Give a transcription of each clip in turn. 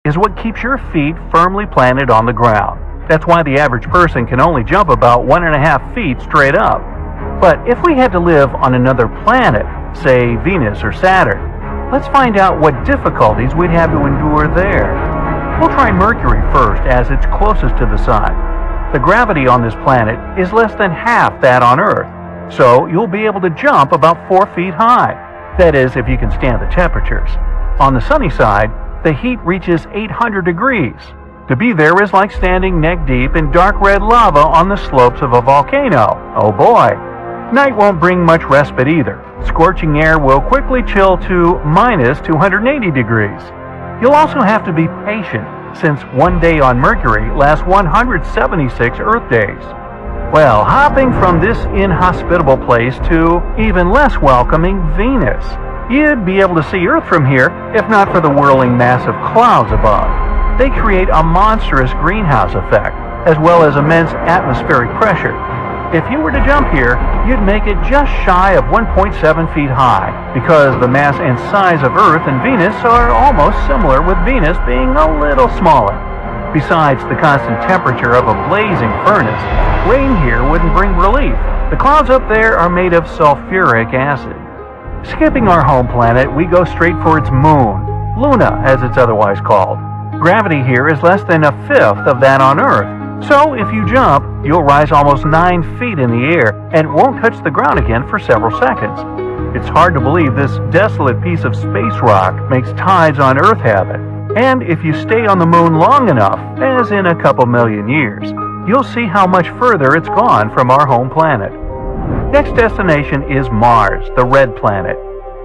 is what keeps your feet firmly planted on the ground. That's why the average person can only jump about 1.5 feet straight up. But if we had to live on another planet, say Venus or Saturn, let's find out what difficulties we'd have to endure there. We'll try Mercury first, as it's closest to the Sun. The gravity on this planet is less than half that on Earth, so you'll be able to jump about 4 feet high. That is, if you can stand the temperatures. On the sunny side, the heat reaches 800 degrees. To be there is like standing neck deep in dark red lava on the slopes of a volcano. Oh boy! Night won't bring much respite either. Scorching air will quickly chill to minus 280 degrees. You'll also have to be patient, since one day on Mercury lasts 176 Earth days. Well, hopping from this inhospitable place to even less welcoming Venus. You'd be able to see Earth from here, if not for the whirling mass of clouds above. They create a monstrous greenhouse effect, as well as immense atmospheric pressure. If you were to jump here, you'd make it just shy of 1.7 feet high, because the mass and size of Earth and Venus are almost similar, with Venus being a little smaller. Besides the constant temperature of a blazing furnace, rain here wouldn't bring relief. The clouds up there are made of sulfuric acid. Skipping our home planet, we go straight for its moon, Luna as it's otherwise called. Gravity here is less than 1/5 of that on Earth, so if you jump, you'll rise almost 9 feet in the air and won't touch the ground again for several seconds. It's hard to believe this desolate piece of space rock makes tides on Earth habit. And if you stay on the moon long enough, as in a couple million years, you'll see how much further it's gone from our home planet. Next destination is Mars, the red planet.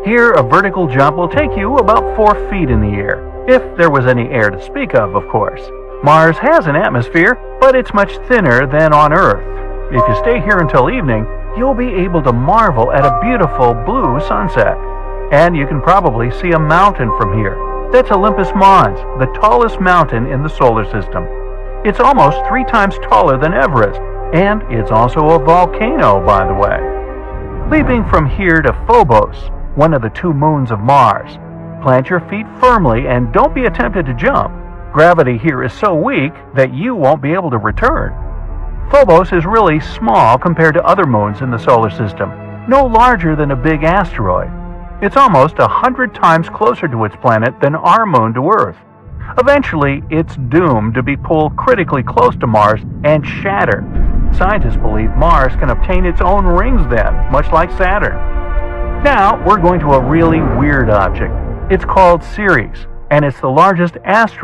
Here, a vertical jump will take you about 4 feet in the air, if there was any air to speak of course. Mars has an atmosphere, but it's much thinner than on Earth. If you stay here until evening, you'll be able to marvel at a beautiful blue sunset. And you can probably see a mountain from here. That's Olympus Mons, the tallest mountain in the solar system. It's almost 3 times taller than Everest, and it's also a volcano, by the way. Leaping from here to Phobos, one of the 2 moons of Mars. Plant your feet firmly and don't be tempted to jump. Gravity here is so weak that you won't be able to return. Phobos is really small compared to other moons in the solar system, no larger than a big asteroid. It's almost 100 times closer to its planet than our moon to Earth. Eventually, it's doomed to be pulled critically close to Mars and shatter. Scientists believe Mars can obtain its own rings then, much like Saturn. Now, we're going to a really weird object. It's called Ceres, and it's the largest asteroid